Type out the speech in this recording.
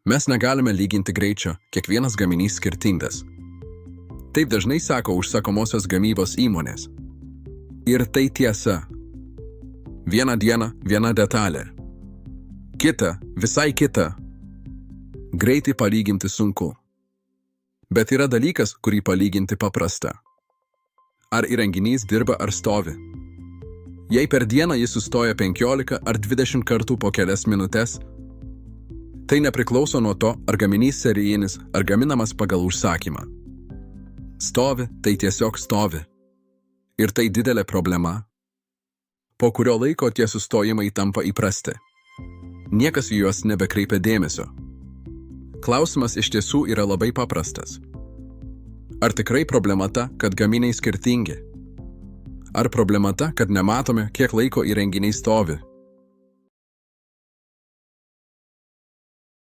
Mes negalime lyginti greičio, kiekvienas gaminys skirtingas. Taip dažnai sako užsakomosios gamybos įmonės. Ir tai tiesa. Vieną dieną viena detalė. Kita, visai kita. Greitai palyginti sunku. Bet yra dalykas, kurį palyginti paprasta. Ar įrenginys dirba ar stovi? Jei per dieną jis sustoja 15 ar 20 kartų po kelias minutes, tai nepriklauso nuo to, ar gaminys serijinis, ar gaminamas pagal užsakymą. Stovi, tai tiesiog stovi. Ir tai didelė problema. Po kurio laiko tie sustojimai tampa įprasti. Niekas į juos nebekreipia dėmesio. Klausimas iš tiesų yra labai paprastas. Ar tikrai problema ta, kad gaminiai skirtingi? Ar problema ta, kad nematome, kiek laiko įrenginiai stovi?